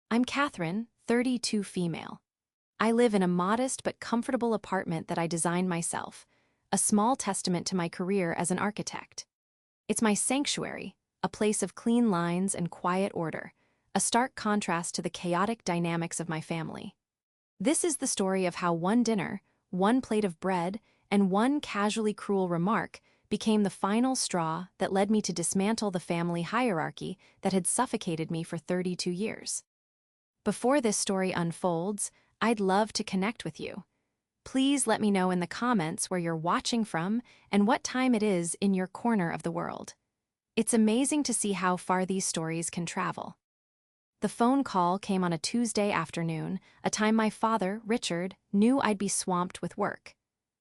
I'm Catherine, 32 female. I live in a modest but comfortable apartment that I designed myself, a small testament to my career as an architect. It's my sanctuary, a place of clean lines and quiet order, a stark contrast to the chaotic dynamics of my family. This is the story of how one dinner, one plate of bread, and one casually cruel remark became the final straw that led me to dismantle the family hierarchy that had suffocated me for 32 years. Before this story unfolds, I'd love to connect with you. Please let me know in the comments where you're watching from and what time it is in your corner of the world. It's amazing to see how far these stories can travel. The phone call came on a Tuesday afternoon, a time my father, Richard, knew I'd be swamped with work.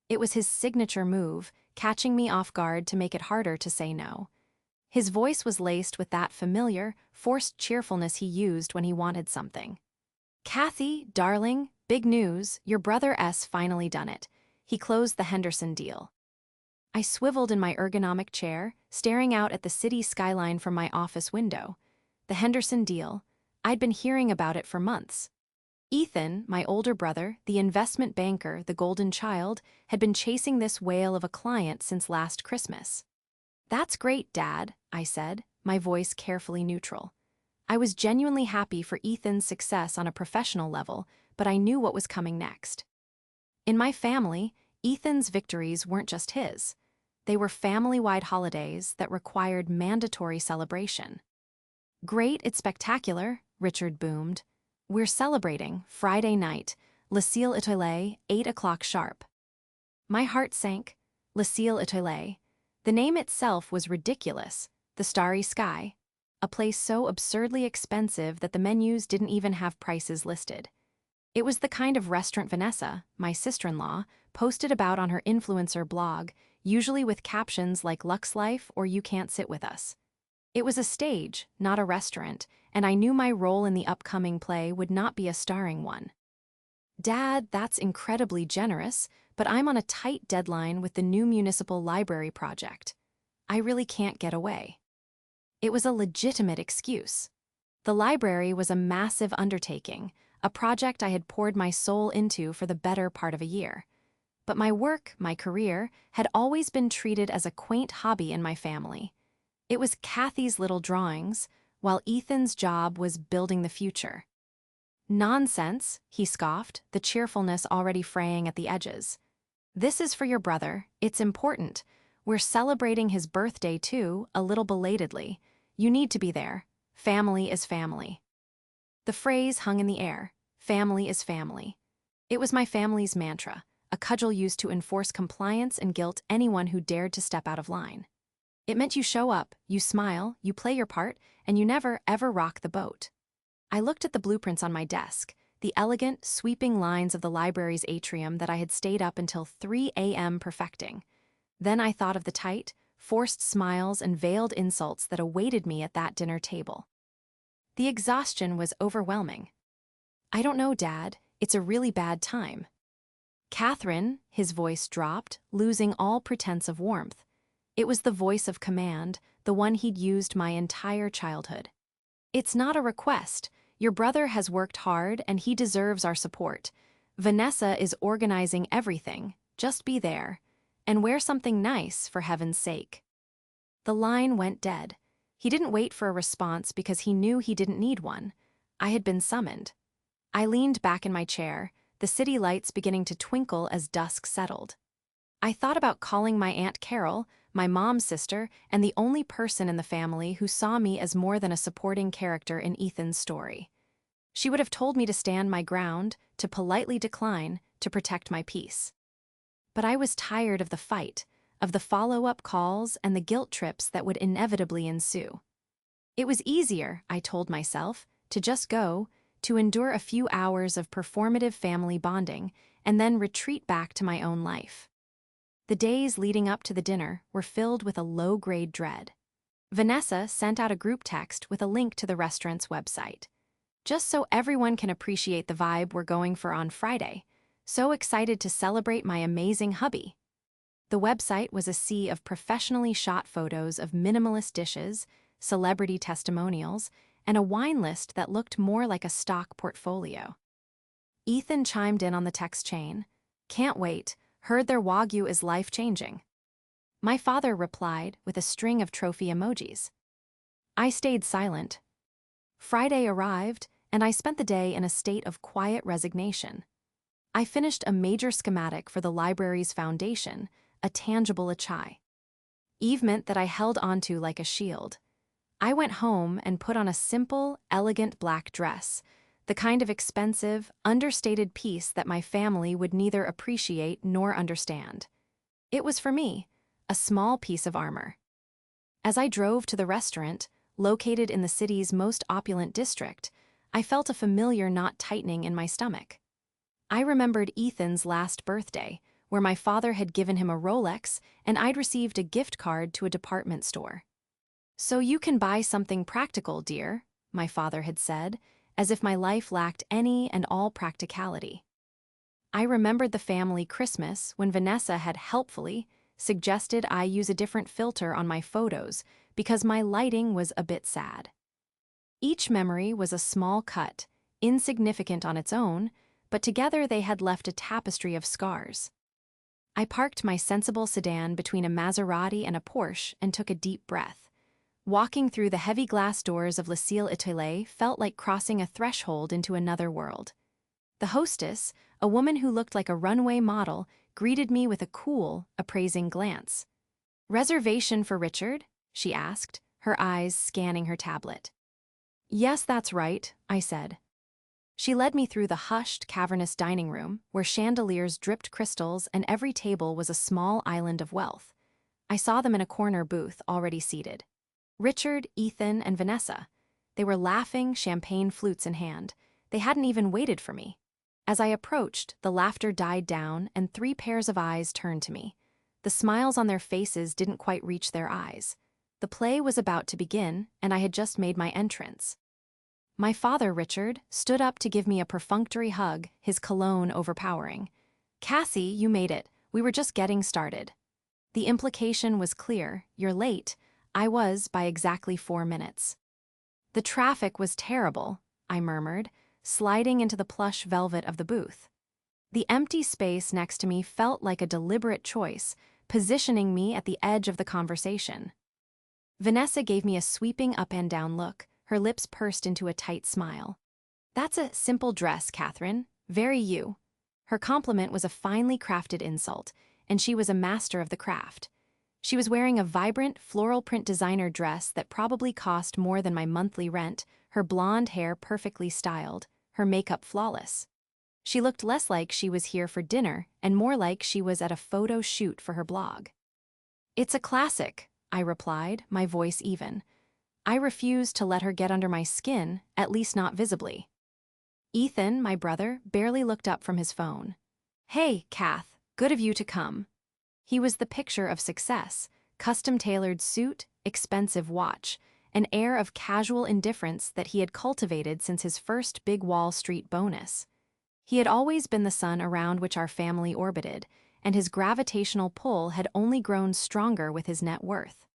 It was his signature move, catching me off guard to make it harder to say no. His voice was laced with that familiar, forced cheerfulness he used when he wanted something. "Kathy, darling, big news, your brother S finally done it. He closed the Henderson deal." I swiveled in my ergonomic chair, staring out at the city skyline from my office window. The Henderson deal, I'd been hearing about it for months. Ethan, my older brother, the investment banker, the golden child, had been chasing this whale of a client since last Christmas. "That's great, Dad," I said, my voice carefully neutral. I was genuinely happy for Ethan's success on a professional level, but I knew what was coming next. In my family, Ethan's victories weren't just his. They were family-wide holidays that required mandatory celebration. "Great, it's spectacular," Richard boomed. "We're celebrating, Friday night, Le Ciel Étoilé, 8 o'clock sharp." My heart sank. Le Ciel Étoilé. The name itself was ridiculous. The starry sky. A place so absurdly expensive that the menus didn't even have prices listed. It was the kind of restaurant Vanessa, my sister-in-law, posted about on her influencer blog, usually with captions like "Lux Life" or "You Can't Sit With Us." It was a stage, not a restaurant, and I knew my role in the upcoming play would not be a starring one. "Dad, that's incredibly generous, but I'm on a tight deadline with the new municipal library project. I really can't get away." It was a legitimate excuse. The library was a massive undertaking, a project I had poured my soul into for the better part of a year. But my work, my career, had always been treated as a quaint hobby in my family. It was Kathy's little drawings, while Ethan's job was building the future. "Nonsense," he scoffed, the cheerfulness already fraying at the edges. "This is for your brother. It's important. We're celebrating his birthday too, a little belatedly. You need to be there. Family is family." The phrase hung in the air. Family is family. It was my family's mantra, a cudgel used to enforce compliance and guilt anyone who dared to step out of line. It meant you show up, you smile, you play your part, and you never, ever rock the boat. I looked at the blueprints on my desk, the elegant, sweeping lines of the library's atrium that I had stayed up until 3 a.m. perfecting. Then I thought of the tight, forced smiles and veiled insults that awaited me at that dinner table. The exhaustion was overwhelming. "I don't know, Dad. It's a really bad time." "Catherine," his voice dropped, losing all pretense of warmth. It was the voice of command, the one he'd used my entire childhood. "It's not a request. Your brother has worked hard and he deserves our support. Vanessa is organizing everything. Just be there. And wear something nice, for heaven's sake." The line went dead. He didn't wait for a response because he knew he didn't need one. I had been summoned. I leaned back in my chair, the city lights beginning to twinkle as dusk settled. I thought about calling my Aunt Carol, my mom's sister, and the only person in the family who saw me as more than a supporting character in Ethan's story. She would have told me to stand my ground, to politely decline, to protect my peace. But I was tired of the fight, of the follow-up calls and the guilt trips that would inevitably ensue. It was easier, I told myself, to just go, to endure a few hours of performative family bonding, and then retreat back to my own life. The days leading up to the dinner were filled with a low-grade dread. Vanessa sent out a group text with a link to the restaurant's website. "Just so everyone can appreciate the vibe we're going for on Friday. So excited to celebrate my amazing hubby." The website was a sea of professionally shot photos of minimalist dishes, celebrity testimonials, and a wine list that looked more like a stock portfolio. Ethan chimed in on the text chain. "Can't wait. Heard their Wagyu is life-changing." My father replied with a string of trophy emojis. I stayed silent. Friday arrived, and I spent the day in a state of quiet resignation. I finished a major schematic for the library's foundation, a tangible achai. Eve meant that I held onto like a shield. I went home and put on a simple, elegant black dress, the kind of expensive, understated piece that my family would neither appreciate nor understand. It was for me, a small piece of armor. As I drove to the restaurant, located in the city's most opulent district, I felt a familiar knot tightening in my stomach. I remembered Ethan's last birthday, where my father had given him a Rolex and I'd received a gift card to a department store. "So you can buy something practical, dear," my father had said, as if my life lacked any and all practicality. I remembered the family Christmas when Vanessa had helpfully suggested I use a different filter on my photos because my lighting was a bit sad. Each memory was a small cut, insignificant on its own, but together they had left a tapestry of scars. I parked my sensible sedan between a Maserati and a Porsche and took a deep breath. Walking through the heavy glass doors of Le Ciel Étoilé felt like crossing a threshold into another world. The hostess, a woman who looked like a runway model, greeted me with a cool, appraising glance. "Reservation for Richard?" she asked, her eyes scanning her tablet. "Yes, that's right," I said. She led me through the hushed, cavernous dining room, where chandeliers dripped crystals and every table was a small island of wealth. I saw them in a corner booth, already seated. Richard, Ethan, and Vanessa. They were laughing, champagne flutes in hand. They hadn't even waited for me. As I approached, the laughter died down and 3 pairs of eyes turned to me. The smiles on their faces didn't quite reach their eyes. The play was about to begin, and I had just made my entrance. My father, Richard, stood up to give me a perfunctory hug, his cologne overpowering. "Cassie, you made it. We were just getting started." The implication was clear. "You're late." I was by exactly 4 minutes. "The traffic was terrible," I murmured, sliding into the plush velvet of the booth. The empty space next to me felt like a deliberate choice, positioning me at the edge of the conversation. Vanessa gave me a sweeping up and down look, her lips pursed into a tight smile. "That's a simple dress, Catherine. Very you." Her compliment was a finely crafted insult, and she was a master of the craft. She was wearing a vibrant, floral print designer dress that probably cost more than my monthly rent, her blonde hair perfectly styled, her makeup flawless. She looked less like she was here for dinner and more like she was at a photo shoot for her blog. "It's a classic," I replied, my voice even. I refused to let her get under my skin, at least not visibly. Ethan, my brother, barely looked up from his phone. "Hey, Kath, good of you to come." He was the picture of success, custom-tailored suit, expensive watch, an air of casual indifference that he had cultivated since his first big Wall Street bonus. He had always been the sun around which our family orbited, and his gravitational pull had only grown stronger with his net worth.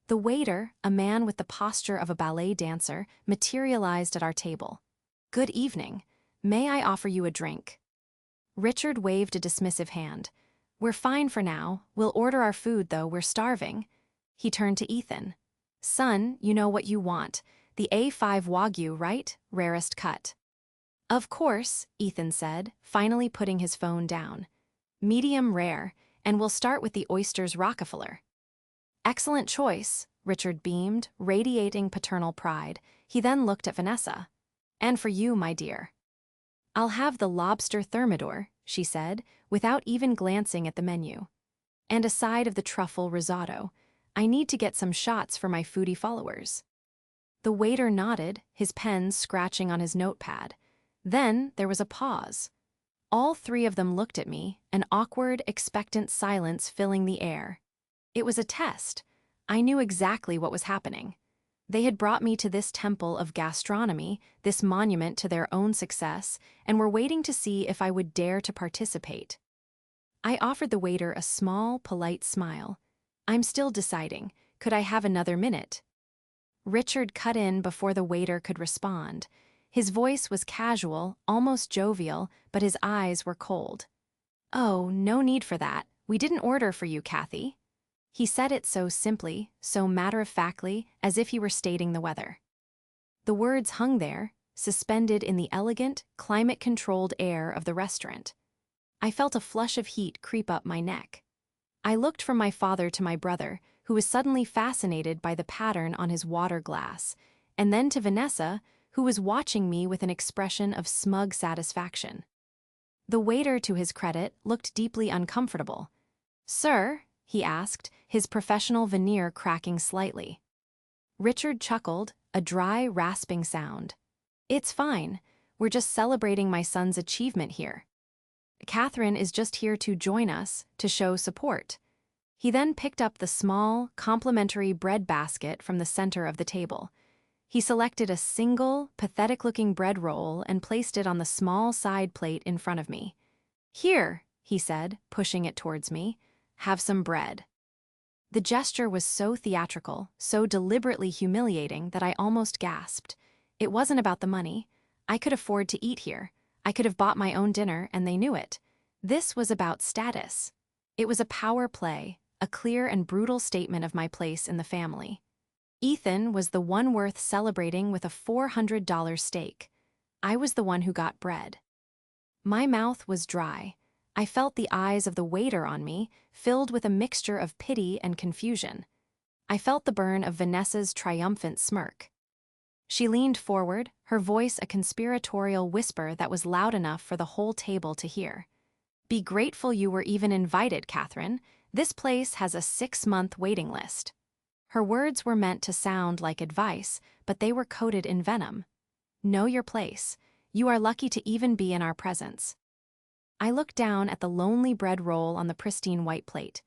The waiter, a man with the posture of a ballet dancer, materialized at our table. "Good evening. May I offer you a drink?" Richard waved a dismissive hand. "We're fine for now. We'll order our food, though. We're starving." He turned to Ethan. "Son, you know what you want. The A5 Wagyu, right? Rarest cut." "Of course," Ethan said, finally putting his phone down. "Medium rare, and we'll start with the oysters Rockefeller." "Excellent choice," Richard beamed, radiating paternal pride. He then looked at Vanessa. "And for you, my dear." "I'll have the lobster thermidor," she said, without even glancing at the menu. "And a side of the truffle risotto. I need to get some shots for my foodie followers." The waiter nodded, his pen scratching on his notepad. Then there was a pause. All 3 of them looked at me, an awkward, expectant silence filling the air. It was a test. I knew exactly what was happening. They had brought me to this temple of gastronomy, this monument to their own success, and were waiting to see if I would dare to participate. I offered the waiter a small, polite smile. "I'm still deciding. Could I have another minute?" Richard cut in before the waiter could respond. His voice was casual, almost jovial, but his eyes were cold. "Oh, no need for that. We didn't order for you, Kathy." He said it so simply, so matter-of-factly, as if he were stating the weather. The words hung there, suspended in the elegant, climate-controlled air of the restaurant. I felt a flush of heat creep up my neck. I looked from my father to my brother, who was suddenly fascinated by the pattern on his water glass, and then to Vanessa, who was watching me with an expression of smug satisfaction. The waiter, to his credit, looked deeply uncomfortable. "Sir?" he asked, his professional veneer cracking slightly. Richard chuckled, a dry, rasping sound. "It's fine. We're just celebrating my son's achievement here. Catherine is just here to join us, to show support." He then picked up the small, complimentary bread basket from the center of the table. He selected a single, pathetic-looking bread roll and placed it on the small side plate in front of me. "Here," he said, pushing it towards me, "have some bread." The gesture was so theatrical, so deliberately humiliating that I almost gasped. It wasn't about the money. I could afford to eat here. I could have bought my own dinner, and they knew it. This was about status. It was a power play, a clear and brutal statement of my place in the family. Ethan was the one worth celebrating with a $400 steak. I was the one who got bread. My mouth was dry. I felt the eyes of the waiter on me, filled with a mixture of pity and confusion. I felt the burn of Vanessa's triumphant smirk. She leaned forward, her voice a conspiratorial whisper that was loud enough for the whole table to hear. "Be grateful you were even invited, Catherine. This place has a 6-month waiting list." Her words were meant to sound like advice, but they were coated in venom. "Know your place. You are lucky to even be in our presence." I looked down at the lonely bread roll on the pristine white plate.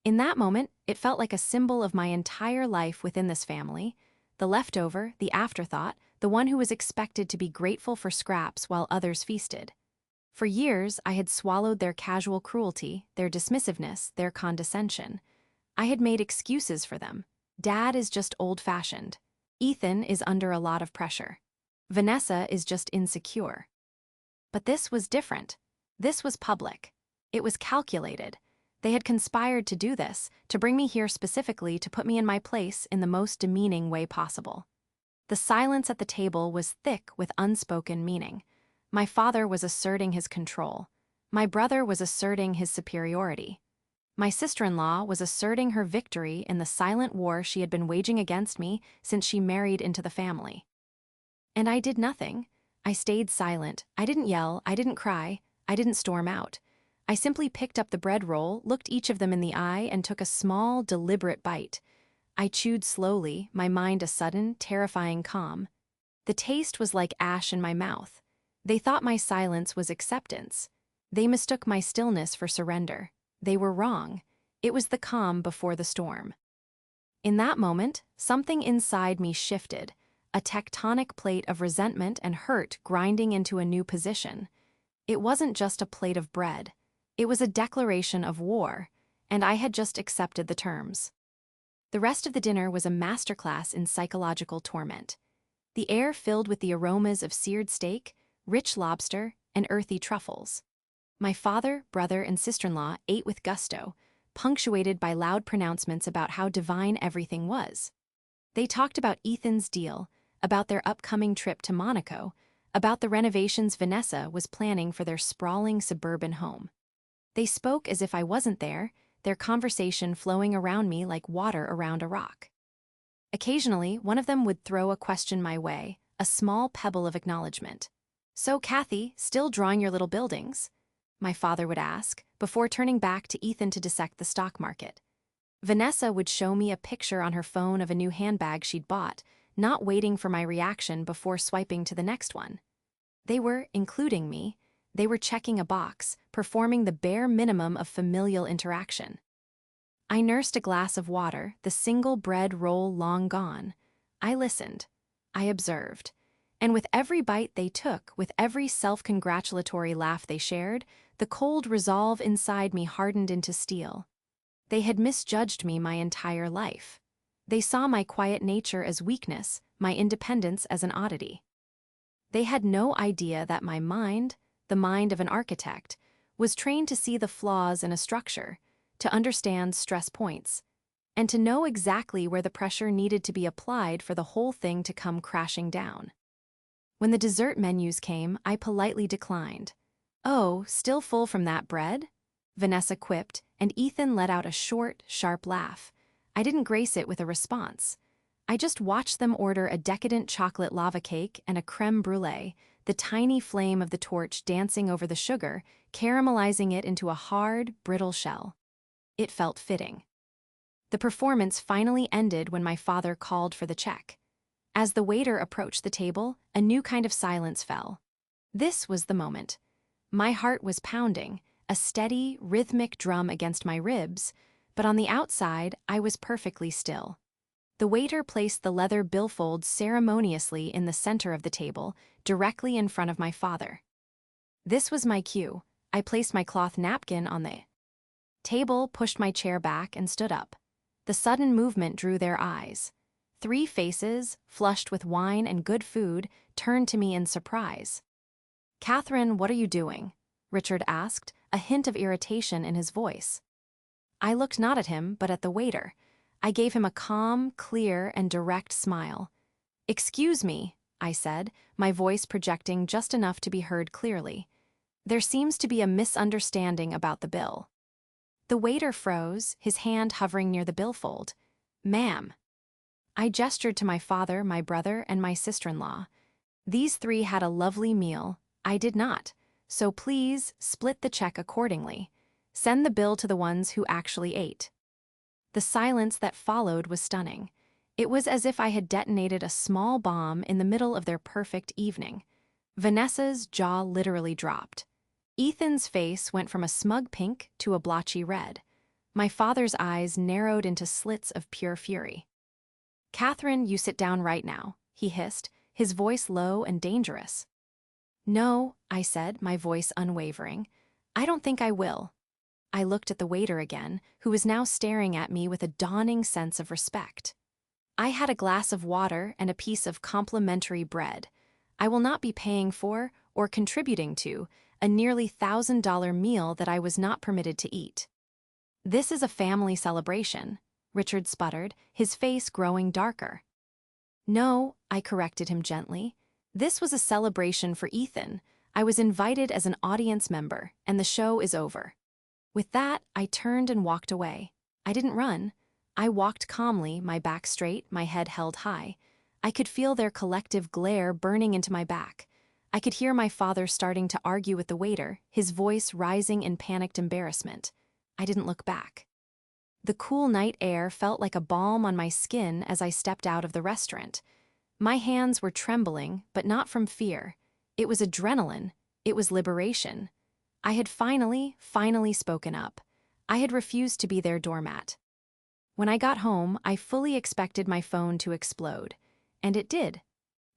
In that moment, it felt like a symbol of my entire life within this family. The leftover, the afterthought, the one who was expected to be grateful for scraps while others feasted. For years, I had swallowed their casual cruelty, their dismissiveness, their condescension. I had made excuses for them. Dad is just old-fashioned. Ethan is under a lot of pressure. Vanessa is just insecure. But this was different. This was public. It was calculated. They had conspired to do this, to bring me here specifically to put me in my place in the most demeaning way possible. The silence at the table was thick with unspoken meaning. My father was asserting his control. My brother was asserting his superiority. My sister-in-law was asserting her victory in the silent war she had been waging against me since she married into the family. And I did nothing. I stayed silent. I didn't yell. I didn't cry. I didn't storm out. I simply picked up the bread roll, looked each of them in the eye, and took a small, deliberate bite. I chewed slowly, my mind a sudden, terrifying calm. The taste was like ash in my mouth. They thought my silence was acceptance. They mistook my stillness for surrender. They were wrong. It was the calm before the storm. In that moment, something inside me shifted, a tectonic plate of resentment and hurt grinding into a new position. It wasn't just a plate of bread. It was a declaration of war, and I had just accepted the terms. The rest of the dinner was a masterclass in psychological torment. The air filled with the aromas of seared steak, rich lobster, and earthy truffles. My father, brother, and sister-in-law ate with gusto, punctuated by loud pronouncements about how divine everything was. They talked about Ethan's deal, about their upcoming trip to Monaco, about the renovations Vanessa was planning for their sprawling suburban home. They spoke as if I wasn't there, their conversation flowing around me like water around a rock. Occasionally, one of them would throw a question my way, a small pebble of acknowledgement. "So, Kathy, still drawing your little buildings?" my father would ask, before turning back to Ethan to dissect the stock market. Vanessa would show me a picture on her phone of a new handbag she'd bought, not waiting for my reaction before swiping to the next one. They were, including me, they were checking a box, performing the bare minimum of familial interaction. I nursed a glass of water, the single bread roll long gone. I listened. I observed. And with every bite they took, with every self-congratulatory laugh they shared, the cold resolve inside me hardened into steel. They had misjudged me my entire life. They saw my quiet nature as weakness, my independence as an oddity. They had no idea that my mind, the mind of an architect, was trained to see the flaws in a structure, to understand stress points, and to know exactly where the pressure needed to be applied for the whole thing to come crashing down. When the dessert menus came, I politely declined. "Oh, still full from that bread?" Vanessa quipped, and Ethan let out a short, sharp laugh. I didn't grace it with a response. I just watched them order a decadent chocolate lava cake and a crème brûlée, the tiny flame of the torch dancing over the sugar, caramelizing it into a hard, brittle shell. It felt fitting. The performance finally ended when my father called for the check. As the waiter approached the table, a new kind of silence fell. This was the moment. My heart was pounding, a steady, rhythmic drum against my ribs, but on the outside, I was perfectly still. The waiter placed the leather billfold ceremoniously in the center of the table, directly in front of my father. This was my cue. I placed my cloth napkin on the table, pushed my chair back, and stood up. The sudden movement drew their eyes. 3 faces, flushed with wine and good food, turned to me in surprise. "Catherine, what are you doing?" Richard asked, a hint of irritation in his voice. I looked not at him, but at the waiter. I gave him a calm, clear, and direct smile. "Excuse me," I said, my voice projecting just enough to be heard clearly. "There seems to be a misunderstanding about the bill." The waiter froze, his hand hovering near the billfold. "Ma'am." I gestured to my father, my brother, and my sister-in-law. These 3 had a lovely meal. I did not. So please, split the check accordingly. Send the bill to the ones who actually ate. The silence that followed was stunning. It was as if I had detonated a small bomb in the middle of their perfect evening. Vanessa's jaw literally dropped. Ethan's face went from a smug pink to a blotchy red. My father's eyes narrowed into slits of pure fury. "Catherine, you sit down right now," he hissed, his voice low and dangerous. "No," I said, my voice unwavering. "I don't think I will." I looked at the waiter again, who was now staring at me with a dawning sense of respect. I had a glass of water and a piece of complimentary bread. I will not be paying for, or contributing to, a nearly $1,000 meal that I was not permitted to eat. "This is a family celebration," Richard sputtered, his face growing darker. "No," I corrected him gently. "This was a celebration for Ethan. I was invited as an audience member, and the show is over." With that, I turned and walked away. I didn't run. I walked calmly, my back straight, my head held high. I could feel their collective glare burning into my back. I could hear my father starting to argue with the waiter, his voice rising in panicked embarrassment. I didn't look back. The cool night air felt like a balm on my skin as I stepped out of the restaurant. My hands were trembling, but not from fear. It was adrenaline. It was liberation. I had finally spoken up. I had refused to be their doormat. When I got home, I fully expected my phone to explode. And it did.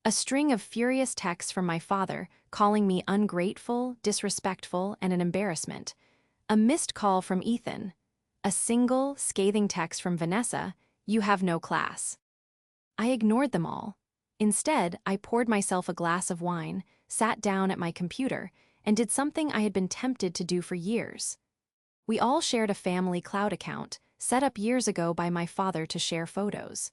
A string of furious texts from my father, calling me ungrateful, disrespectful, and an embarrassment. A missed call from Ethan. A single, scathing text from Vanessa, "You have no class." I ignored them all. Instead, I poured myself a glass of wine, sat down at my computer, and did something I had been tempted to do for years. We all shared a family cloud account, set up years ago by my father to share photos.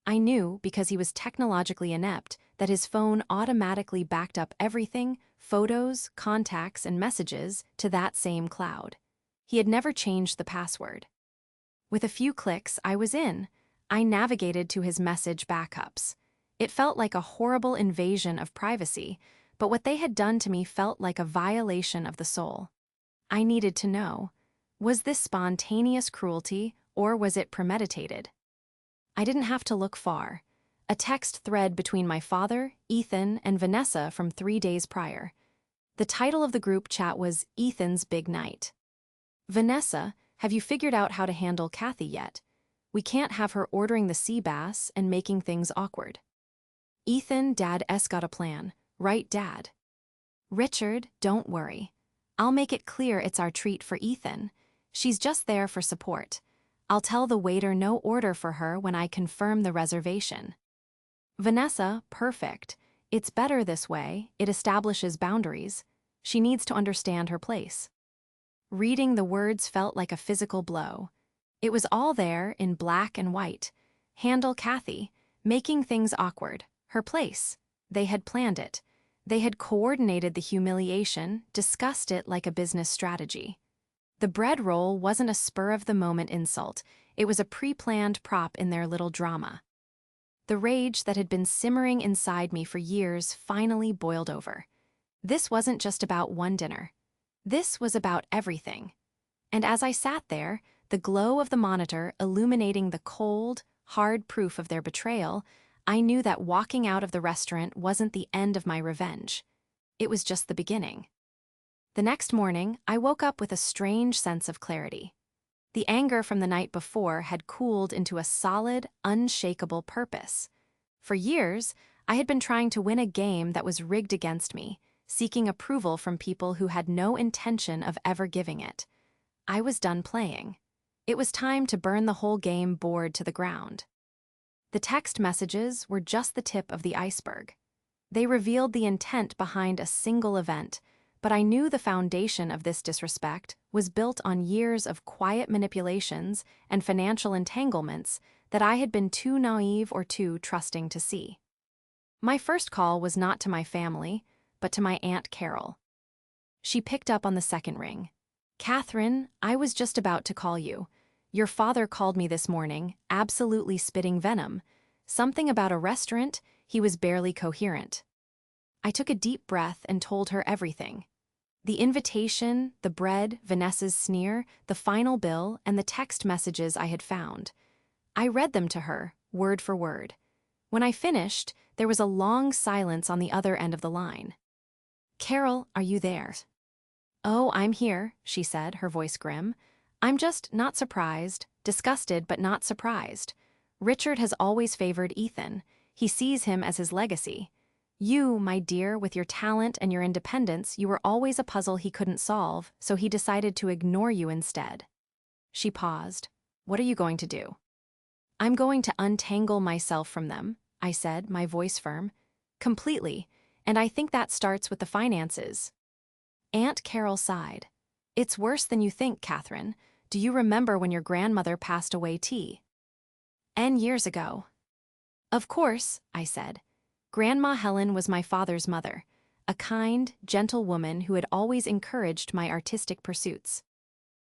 I knew, because he was technologically inept, that his phone automatically backed up everything, photos, contacts, and messages, to that same cloud. He had never changed the password. With a few clicks, I was in. I navigated to his message backups. It felt like a horrible invasion of privacy, but what they had done to me felt like a violation of the soul. I needed to know. Was this spontaneous cruelty, or was it premeditated? I didn't have to look far. A text thread between my father, Ethan, and Vanessa from 3 days prior. The title of the group chat was "Ethan's Big Night." "Vanessa, have you figured out how to handle Kathy yet? We can't have her ordering the sea bass and making things awkward." "Ethan, Dad S got a plan. Right, Dad?" "Richard, don't worry. I'll make it clear it's our treat for Ethan. She's just there for support. I'll tell the waiter no order for her when I confirm the reservation. Vanessa, perfect. It's better this way, it establishes boundaries. She needs to understand her place. Reading the words felt like a physical blow. It was all there in black and white. Handle Kathy, making things awkward. Her place. They had planned it. They had coordinated the humiliation, discussed it like a business strategy. The bread roll wasn't a spur-of-the-moment insult. It was a pre-planned prop in their little drama. The rage that had been simmering inside me for years finally boiled over. This wasn't just about one dinner. This was about everything. And as I sat there, the glow of the monitor illuminating the cold, hard proof of their betrayal, I knew that walking out of the restaurant wasn't the end of my revenge. It was just the beginning. The next morning, I woke up with a strange sense of clarity. The anger from the night before had cooled into a solid, unshakable purpose. For years, I had been trying to win a game that was rigged against me, seeking approval from people who had no intention of ever giving it. I was done playing. It was time to burn the whole game board to the ground. The text messages were just the tip of the iceberg. They revealed the intent behind a single event, but I knew the foundation of this disrespect was built on years of quiet manipulations and financial entanglements that I had been too naive or too trusting to see. My first call was not to my family, but to my Aunt Carol. She picked up on the second ring. "Catherine, I was just about to call you. Your father called me this morning, absolutely spitting venom. Something about a restaurant, he was barely coherent." I took a deep breath and told her everything. The invitation, the bread, Vanessa's sneer, the final bill, and the text messages I had found. I read them to her, word for word. When I finished, there was a long silence on the other end of the line. "Carol, are you there?" "Oh, I'm here," she said, her voice grim. "I'm just not surprised, disgusted but not surprised. Richard has always favored Ethan. He sees him as his legacy. You, my dear, with your talent and your independence, you were always a puzzle he couldn't solve, so he decided to ignore you instead." She paused. "What are you going to do?" "I'm going to untangle myself from them," I said, my voice firm. "Completely, and I think that starts with the finances." Aunt Carol sighed. "It's worse than you think, Catherine. Do you remember when your grandmother passed away N years ago?" "Of course," I said. "Grandma Helen was my father's mother, a kind, gentle woman who had always encouraged my artistic pursuits.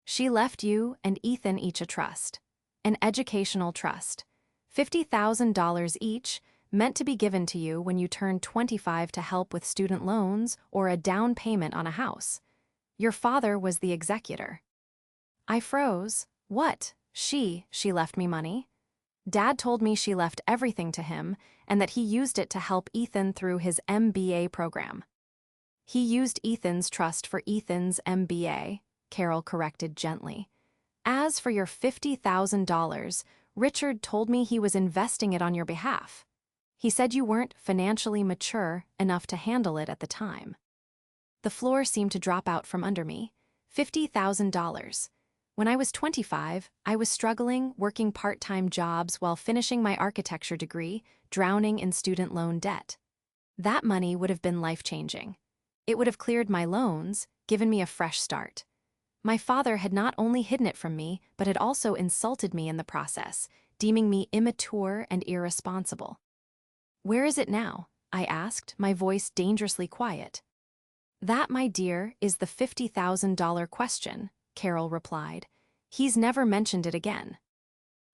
She left you and Ethan each a trust, an educational trust, $50,000 each, meant to be given to you when you turned 25 to help with student loans or a down payment on a house. Your father was the executor." I froze. "What? She left me money?" "Dad told me she left everything to him and that he used it to help Ethan through his MBA program." "He used Ethan's trust for Ethan's MBA," Carol corrected gently. "As for your $50,000, Richard told me he was investing it on your behalf. He said you weren't financially mature enough to handle it at the time." The floor seemed to drop out from under me. $50,000. When I was 25, I was struggling, working part-time jobs while finishing my architecture degree, drowning in student loan debt. That money would have been life-changing. It would have cleared my loans, given me a fresh start. My father had not only hidden it from me, but had also insulted me in the process, deeming me immature and irresponsible. "Where is it now?" I asked, my voice dangerously quiet. "That, my dear, is the $50,000 question," Carol replied. "He's never mentioned it again."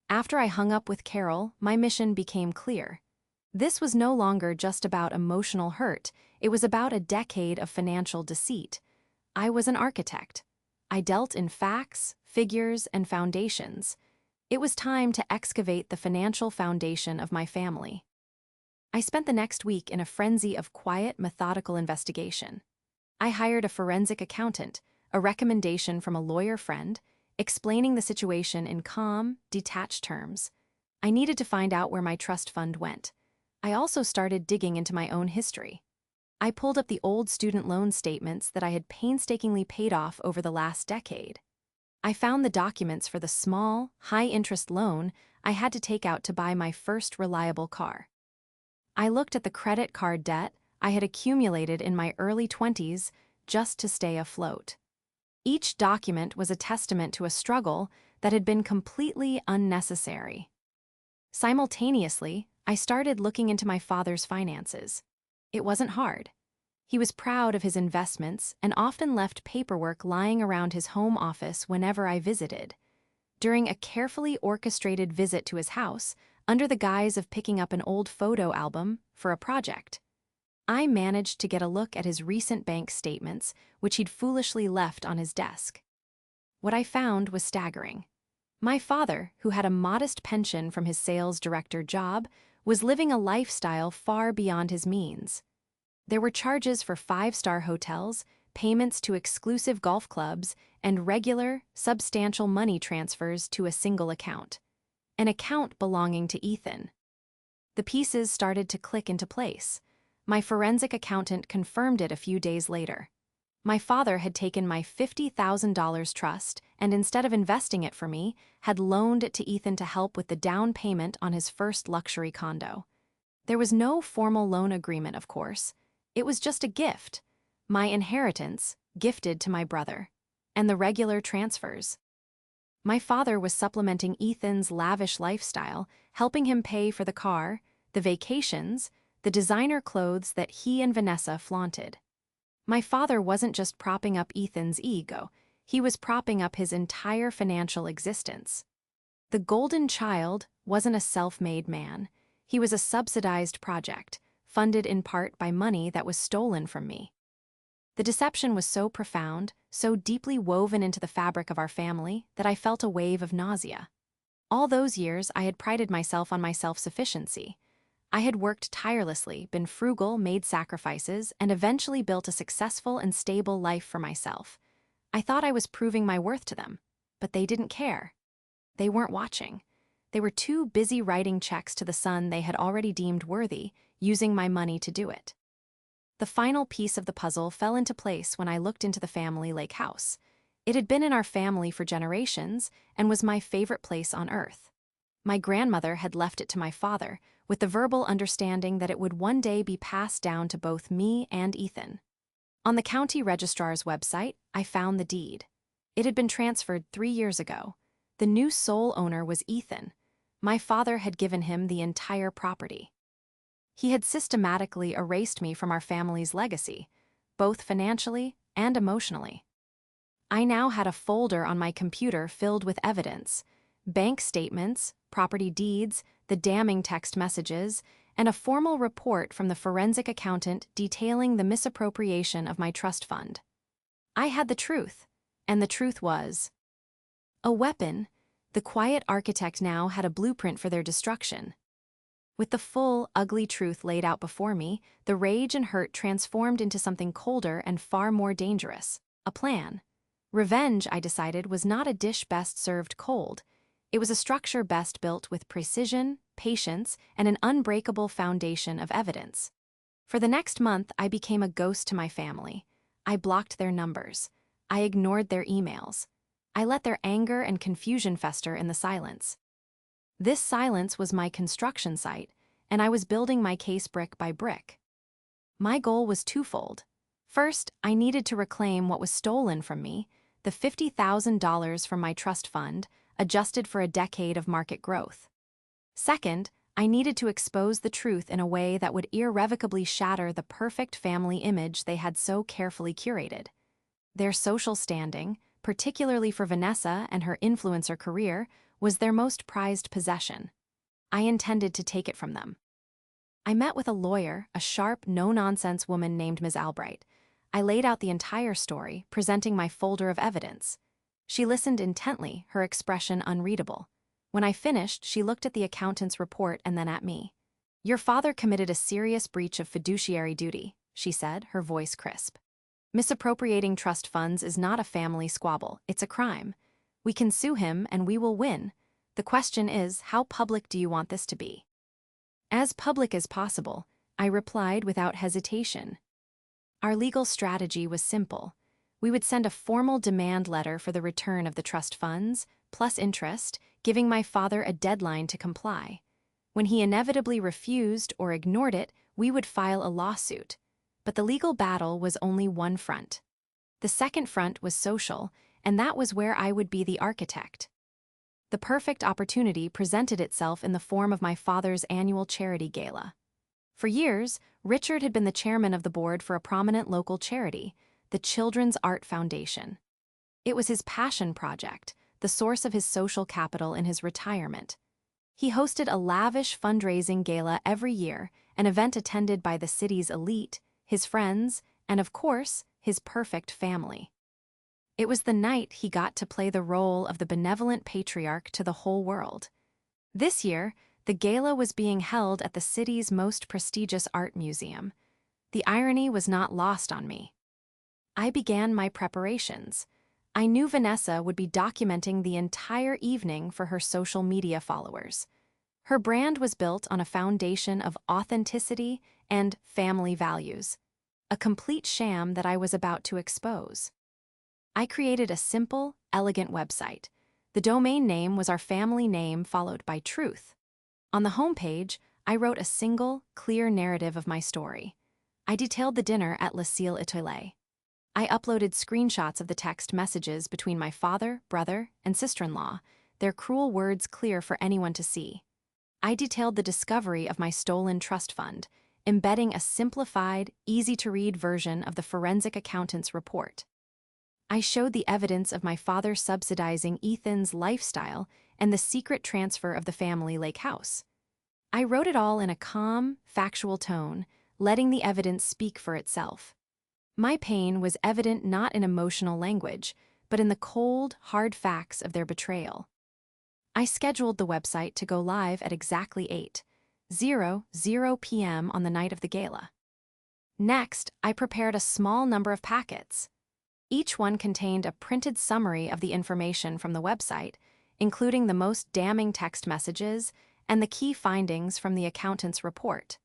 After I hung up with Carol, my mission became clear. This was no longer just about emotional hurt, it was about a decade of financial deceit. I was an architect. I dealt in facts, figures, and foundations. It was time to excavate the financial foundation of my family. I spent the next week in a frenzy of quiet, methodical investigation. I hired a forensic accountant, a recommendation from a lawyer friend, explaining the situation in calm, detached terms. I needed to find out where my trust fund went. I also started digging into my own history. I pulled up the old student loan statements that I had painstakingly paid off over the last decade. I found the documents for the small, high-interest loan I had to take out to buy my first reliable car. I looked at the credit card debt I had accumulated in my early 20s just to stay afloat. Each document was a testament to a struggle that had been completely unnecessary. Simultaneously, I started looking into my father's finances. It wasn't hard. He was proud of his investments and often left paperwork lying around his home office whenever I visited. During a carefully orchestrated visit to his house, under the guise of picking up an old photo album for a project, I managed to get a look at his recent bank statements, which he'd foolishly left on his desk. What I found was staggering. My father, who had a modest pension from his sales director job, was living a lifestyle far beyond his means. There were charges for five-star hotels, payments to exclusive golf clubs, and regular, substantial money transfers to a single account. An account belonging to Ethan. The pieces started to click into place. My forensic accountant confirmed it a few days later. My father had taken my $50,000 trust and instead of investing it for me, had loaned it to Ethan to help with the down payment on his first luxury condo. There was no formal loan agreement, of course. It was just a gift, my inheritance, gifted to my brother, and the regular transfers. My father was supplementing Ethan's lavish lifestyle, helping him pay for the car, the vacations, the designer clothes that he and Vanessa flaunted. My father wasn't just propping up Ethan's ego, he was propping up his entire financial existence. The golden child wasn't a self-made man. He was a subsidized project, funded in part by money that was stolen from me. The deception was so profound, so deeply woven into the fabric of our family, that I felt a wave of nausea. All those years, I had prided myself on my self-sufficiency. I had worked tirelessly, been frugal, made sacrifices, and eventually built a successful and stable life for myself. I thought I was proving my worth to them, but they didn't care. They weren't watching. They were too busy writing checks to the son they had already deemed worthy, using my money to do it. The final piece of the puzzle fell into place when I looked into the family lake house. It had been in our family for generations and was my favorite place on earth. My grandmother had left it to my father, with the verbal understanding that it would one day be passed down to both me and Ethan. On the county registrar's website, I found the deed. It had been transferred 3 years ago. The new sole owner was Ethan. My father had given him the entire property. He had systematically erased me from our family's legacy, both financially and emotionally. I now had a folder on my computer filled with evidence, bank statements, property deeds, the damning text messages, and a formal report from the forensic accountant detailing the misappropriation of my trust fund. I had the truth, and the truth was a weapon. The quiet architect now had a blueprint for their destruction. With the full, ugly truth laid out before me, the rage and hurt transformed into something colder and far more dangerous, a plan. Revenge, I decided, was not a dish best served cold. It was a structure best built with precision, patience, and an unbreakable foundation of evidence. For the next month, I became a ghost to my family. I blocked their numbers. I ignored their emails. I let their anger and confusion fester in the silence. This silence was my construction site, and I was building my case brick by brick. My goal was twofold. First, I needed to reclaim what was stolen from me, the $50,000 from my trust fund, adjusted for a decade of market growth. Second, I needed to expose the truth in a way that would irrevocably shatter the perfect family image they had so carefully curated. Their social standing, particularly for Vanessa and her influencer career, was their most prized possession. I intended to take it from them. I met with a lawyer, a sharp, no-nonsense woman named Ms. Albright. I laid out the entire story, presenting my folder of evidence. She listened intently, her expression unreadable. When I finished, she looked at the accountant's report and then at me. "Your father committed a serious breach of fiduciary duty," she said, her voice crisp. "Misappropriating trust funds is not a family squabble, it's a crime. We can sue him and we will win. The question is, how public do you want this to be?" "As public as possible," I replied without hesitation. Our legal strategy was simple. We would send a formal demand letter for the return of the trust funds, plus interest, giving my father a deadline to comply. When he inevitably refused or ignored it, we would file a lawsuit. But the legal battle was only one front. The second front was social, and that was where I would be the architect. The perfect opportunity presented itself in the form of my father's annual charity gala. For years, Richard had been the chairman of the board for a prominent local charity, the Children's Art Foundation. It was his passion project, the source of his social capital in his retirement. He hosted a lavish fundraising gala every year, an event attended by the city's elite, his friends, and of course, his perfect family. It was the night he got to play the role of the benevolent patriarch to the whole world. This year, the gala was being held at the city's most prestigious art museum. The irony was not lost on me. I began my preparations. I knew Vanessa would be documenting the entire evening for her social media followers. Her brand was built on a foundation of authenticity and family values, a complete sham that I was about to expose. I created a simple, elegant website. The domain name was our family name followed by truth. On the homepage, I wrote a single, clear narrative of my story. I detailed the dinner at Le Celebratory. I uploaded screenshots of the text messages between my father, brother, and sister-in-law, their cruel words clear for anyone to see. I detailed the discovery of my stolen trust fund, embedding a simplified, easy-to-read version of the forensic accountant's report. I showed the evidence of my father subsidizing Ethan's lifestyle and the secret transfer of the family lake house. I wrote it all in a calm, factual tone, letting the evidence speak for itself. My pain was evident not in emotional language, but in the cold, hard facts of their betrayal. I scheduled the website to go live at exactly 8:00 p.m. on the night of the gala. Next, I prepared a small number of packets. Each one contained a printed summary of the information from the website, including the most damning text messages and the key findings from the accountant's report.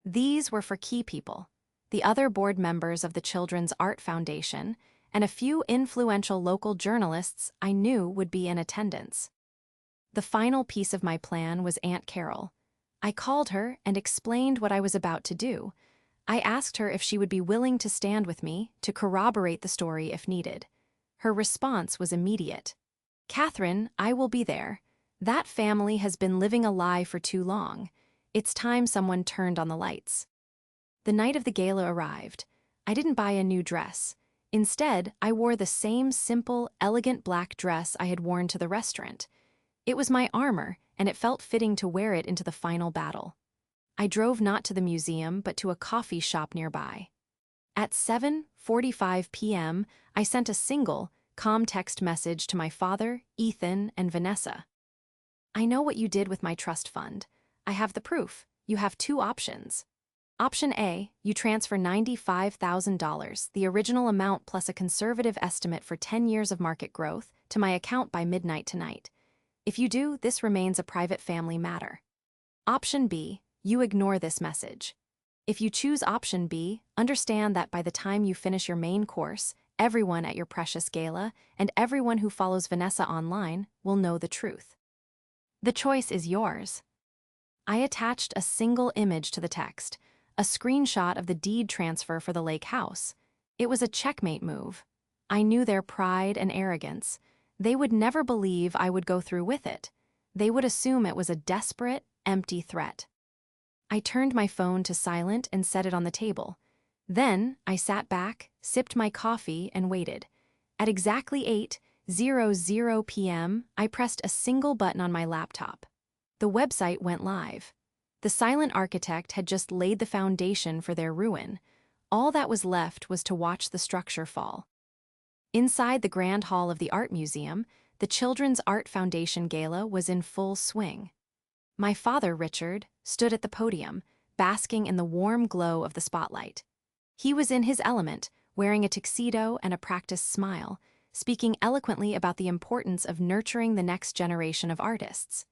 These were for key people, the other board members of the Children's Art Foundation, and a few influential local journalists I knew would be in attendance. The final piece of my plan was Aunt Carol. I called her and explained what I was about to do. I asked her if she would be willing to stand with me to corroborate the story if needed. Her response was immediate. "Catherine, I will be there. That family has been living a lie for too long. It's time someone turned on the lights." The night of the gala arrived. I didn't buy a new dress. Instead, I wore the same simple, elegant black dress I had worn to the restaurant. It was my armor, and it felt fitting to wear it into the final battle. I drove not to the museum, but to a coffee shop nearby. At 7:45 p.m., I sent a single, calm text message to my father, Ethan, and Vanessa. "I know what you did with my trust fund. I have the proof. You have two options. Option A, you transfer $95,000, the original amount plus a conservative estimate for 10 years of market growth, to my account by midnight tonight. If you do, this remains a private family matter. Option B, you ignore this message. If you choose option B, understand that by the time you finish your main course, everyone at your precious gala and everyone who follows Vanessa online will know the truth. The choice is yours." I attached a single image to the text, a screenshot of the deed transfer for the lake house. It was a checkmate move. I knew their pride and arrogance. They would never believe I would go through with it. They would assume it was a desperate, empty threat. I turned my phone to silent and set it on the table. Then I sat back, sipped my coffee, and waited. At exactly 8:00 p.m., I pressed a single button on my laptop. The website went live. The silent architect had just laid the foundation for their ruin. All that was left was to watch the structure fall. Inside the grand hall of the art museum, the Children's Art Foundation Gala was in full swing. My father, Richard, stood at the podium, basking in the warm glow of the spotlight. He was in his element, wearing a tuxedo and a practiced smile, speaking eloquently about the importance of nurturing the next generation of artists.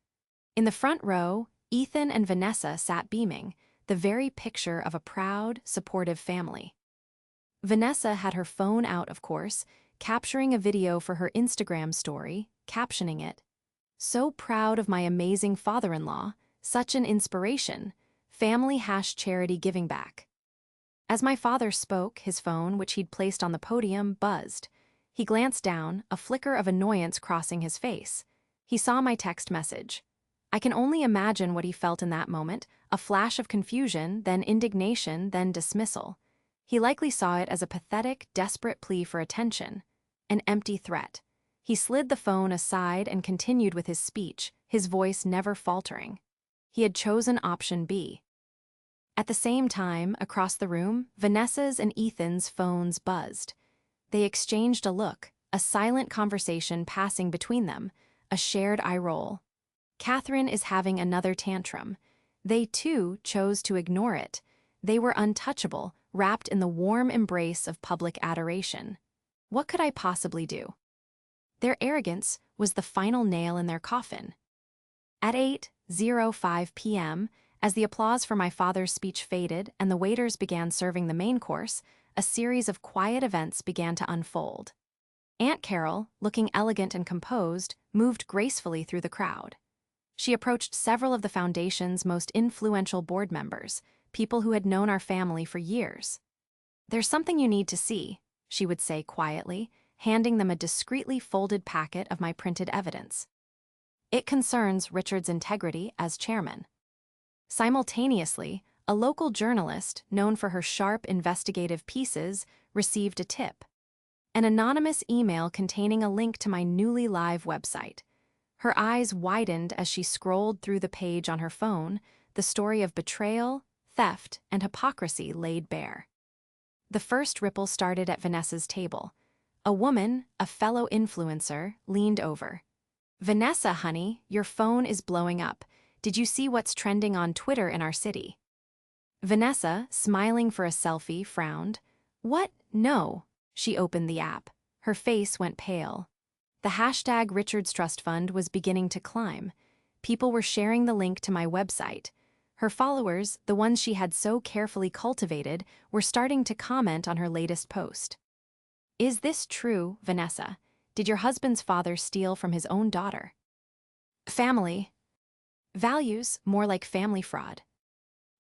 In the front row, Ethan and Vanessa sat beaming, the very picture of a proud, supportive family. Vanessa had her phone out, of course, capturing a video for her Instagram story, captioning it, "So proud of my amazing father-in-law, such an inspiration, family # charity giving back." As my father spoke, his phone, which he'd placed on the podium, buzzed. He glanced down, a flicker of annoyance crossing his face. He saw my text message. I can only imagine what he felt in that moment, a flash of confusion, then indignation, then dismissal. He likely saw it as a pathetic, desperate plea for attention, an empty threat. He slid the phone aside and continued with his speech, his voice never faltering. He had chosen option B. At the same time, across the room, Vanessa's and Ethan's phones buzzed. They exchanged a look, a silent conversation passing between them, a shared eye roll. Catherine is having another tantrum. They, too, chose to ignore it. They were untouchable, wrapped in the warm embrace of public adoration. What could I possibly do? Their arrogance was the final nail in their coffin. At 8:05 p.m., as the applause for my father's speech faded and the waiters began serving the main course, a series of quiet events began to unfold. Aunt Carol, looking elegant and composed, moved gracefully through the crowd. She approached several of the foundation's most influential board members, people who had known our family for years. "There's something you need to see," she would say quietly, handing them a discreetly folded packet of my printed evidence. "It concerns Richard's integrity as chairman." Simultaneously, a local journalist, known for her sharp investigative pieces, received a tip. An anonymous email containing a link to my newly live website. Her eyes widened as she scrolled through the page on her phone, the story of betrayal, theft, and hypocrisy laid bare. The first ripple started at Vanessa's table. A woman, a fellow influencer, leaned over. "Vanessa, honey, your phone is blowing up. Did you see what's trending on Twitter in our city?" Vanessa, smiling for a selfie, frowned. "What? No." She opened the app. Her face went pale. The hashtag Richard's Trust Fund was beginning to climb. People were sharing the link to my website. Her followers, the ones she had so carefully cultivated, were starting to comment on her latest post. "Is this true, Vanessa? Did your husband's father steal from his own daughter?" "Family. Values, more like family fraud.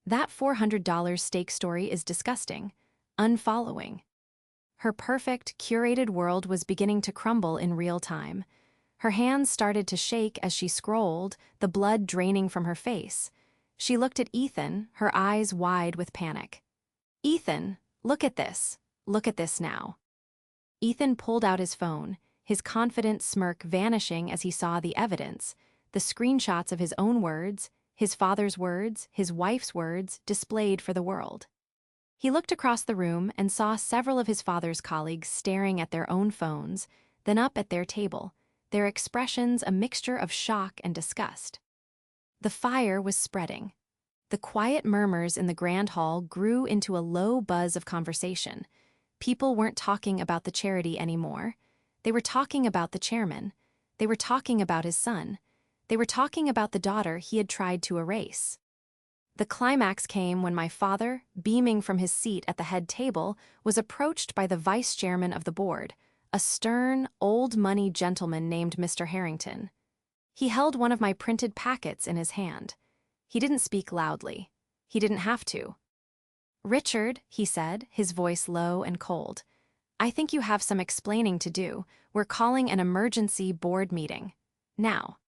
That $400 stake story is disgusting. Unfollowing." Her perfect, curated world was beginning to crumble in real time. Her hands started to shake as she scrolled, the blood draining from her face. She looked at Ethan, her eyes wide with panic. "Ethan, look at this. Look at this now." Ethan pulled out his phone, his confident smirk vanishing as he saw the evidence, the screenshots of his own words, his father's words, his wife's words, displayed for the world. He looked across the room and saw several of his father's colleagues staring at their own phones, then up at their table, their expressions a mixture of shock and disgust. The fire was spreading. The quiet murmurs in the grand hall grew into a low buzz of conversation. People weren't talking about the charity anymore. They were talking about the chairman. They were talking about his son. They were talking about the daughter he had tried to erase. The climax came when my father, beaming from his seat at the head table, was approached by the vice chairman of the board, a stern, old-money gentleman named Mr. Harrington. He held one of my printed packets in his hand. He didn't speak loudly. He didn't have to. "Richard," he said, his voice low and cold, "I think you have some explaining to do. We're calling an emergency board meeting. Now."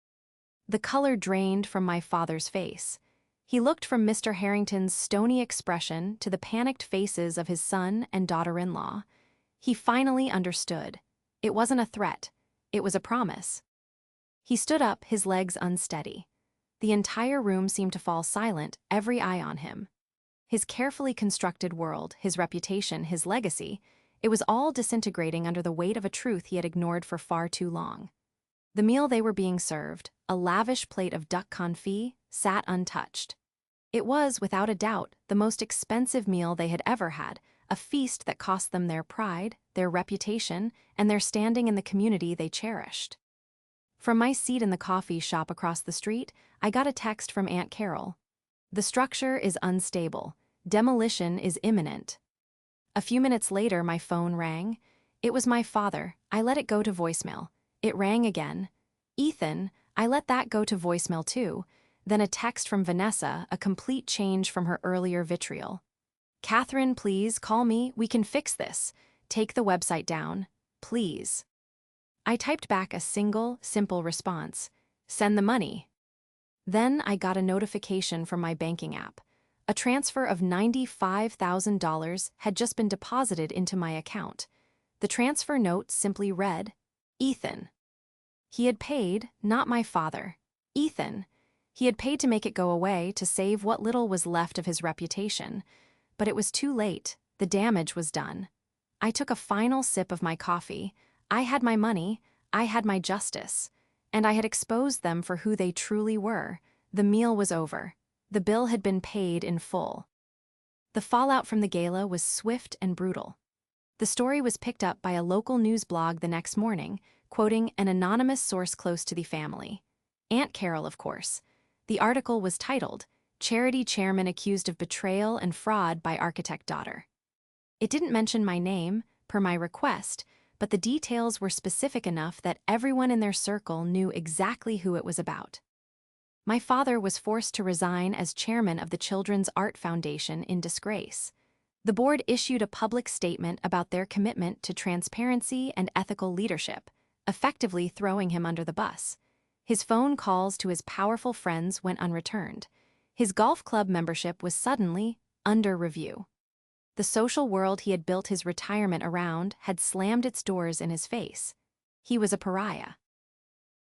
The color drained from my father's face. He looked from Mr. Harrington's stony expression to the panicked faces of his son and daughter-in-law. He finally understood. It wasn't a threat. It was a promise. He stood up, his legs unsteady. The entire room seemed to fall silent, every eye on him. His carefully constructed world, his reputation, his legacy, it was all disintegrating under the weight of a truth he had ignored for far too long. The meal they were being served, a lavish plate of duck confit, sat untouched. It was, without a doubt, the most expensive meal they had ever had, a feast that cost them their pride, their reputation, and their standing in the community they cherished. From my seat in the coffee shop across the street, I got a text from Aunt Carol. "The structure is unstable. Demolition is imminent." A few minutes later, my phone rang. It was my father. I let it go to voicemail. It rang again. Ethan, I let that go to voicemail too. Then a text from Vanessa, a complete change from her earlier vitriol. Catherine, please, call me. We can fix this. Take the website down. Please. I typed back a single, simple response. Send the money. Then I got a notification from my banking app. A transfer of $95,000 had just been deposited into my account. The transfer note simply read, Ethan. He had paid, not my father. Ethan. He had paid to make it go away, to save what little was left of his reputation. But it was too late. The damage was done. I took a final sip of my coffee. I had my money. I had my justice. And I had exposed them for who they truly were. The meal was over. The bill had been paid in full. The fallout from the gala was swift and brutal. The story was picked up by a local news blog the next morning, quoting an anonymous source close to the family. Aunt Carol, of course. The article was titled, Charity Chairman Accused of Betrayal and Fraud by Architect Daughter. It didn't mention my name, per my request, but the details were specific enough that everyone in their circle knew exactly who it was about. My father was forced to resign as chairman of the Children's Art Foundation in disgrace. The board issued a public statement about their commitment to transparency and ethical leadership, effectively throwing him under the bus. His phone calls to his powerful friends went unreturned. His golf club membership was suddenly under review. The social world he had built his retirement around had slammed its doors in his face. He was a pariah.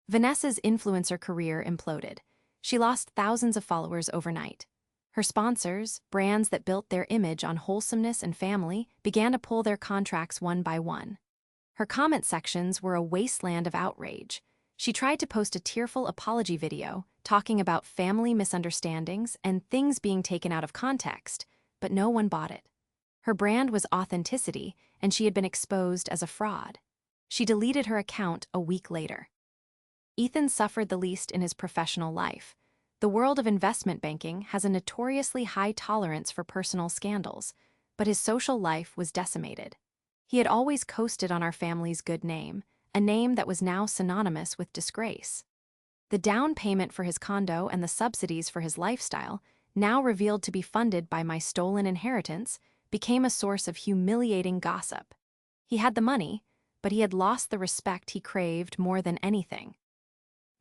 Vanessa's influencer career imploded. She lost thousands of followers overnight. Her sponsors, brands that built their image on wholesomeness and family, began to pull their contracts one by one. Her comment sections were a wasteland of outrage. She tried to post a tearful apology video, talking about family misunderstandings and things being taken out of context, but no one bought it. Her brand was authenticity, and she had been exposed as a fraud. She deleted her account a week later. Ethan suffered the least in his professional life. The world of investment banking has a notoriously high tolerance for personal scandals, but his social life was decimated. He had always coasted on our family's good name, a name that was now synonymous with disgrace. The down payment for his condo and the subsidies for his lifestyle, now revealed to be funded by my stolen inheritance, became a source of humiliating gossip. He had the money, but he had lost the respect he craved more than anything.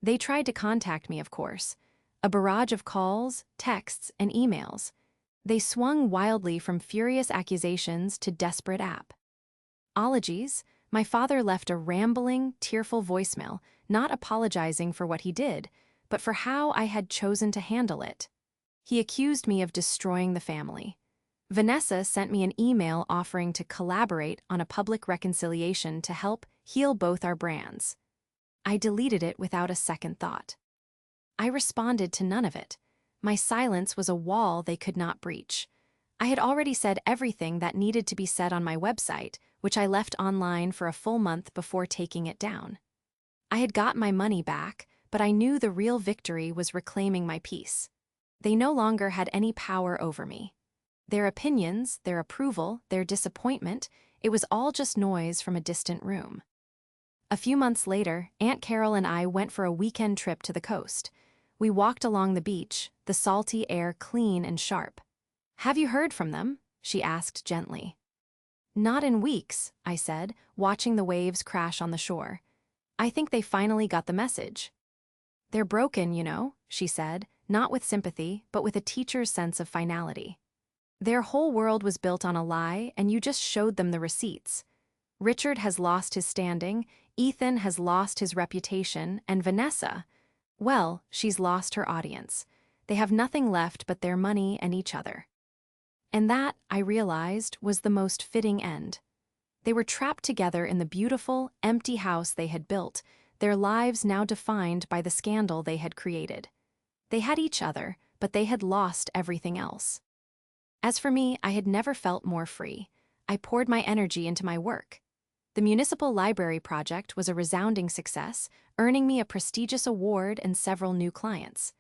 They tried to contact me, of course. A barrage of calls, texts, and emails. They swung wildly from furious accusations to desperate apologies. My father left a rambling, tearful voicemail, not apologizing for what he did, but for how I had chosen to handle it. He accused me of destroying the family. Vanessa sent me an email offering to collaborate on a public reconciliation to help heal both our brands. I deleted it without a second thought. I responded to none of it. My silence was a wall they could not breach. I had already said everything that needed to be said on my website, which I left online for a full month before taking it down. I had got my money back, but I knew the real victory was reclaiming my peace. They no longer had any power over me. Their opinions, their approval, their disappointment, it was all just noise from a distant room. A few months later, Aunt Carol and I went for a weekend trip to the coast. We walked along the beach, the salty air clean and sharp. "Have you heard from them?" she asked gently. "Not in weeks," I said, watching the waves crash on the shore. "I think they finally got the message." "They're broken, you know," she said, not with sympathy, but with a teacher's sense of finality. "Their whole world was built on a lie, and you just showed them the receipts. Richard has lost his standing, Ethan has lost his reputation, and Vanessa, well, she's lost her audience. They have nothing left but their money and each other." And that, I realized, was the most fitting end. They were trapped together in the beautiful, empty house they had built, their lives now defined by the scandal they had created. They had each other, but they had lost everything else. As for me, I had never felt more free. I poured my energy into my work. The municipal library project was a resounding success, earning me a prestigious award and several new clients.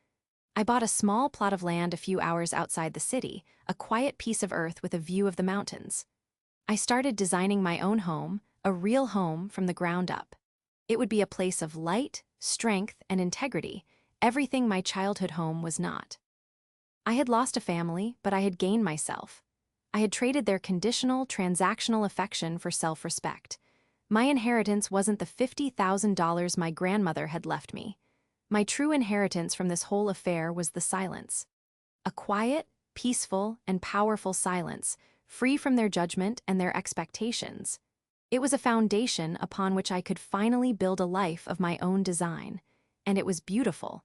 I bought a small plot of land a few hours outside the city, a quiet piece of earth with a view of the mountains. I started designing my own home, a real home from the ground up. It would be a place of light, strength, and integrity, everything my childhood home was not. I had lost a family, but I had gained myself. I had traded their conditional, transactional affection for self-respect. My inheritance wasn't the $50,000 my grandmother had left me. My true inheritance from this whole affair was the silence. A quiet, peaceful, and powerful silence, free from their judgment and their expectations. It was a foundation upon which I could finally build a life of my own design, and it was beautiful.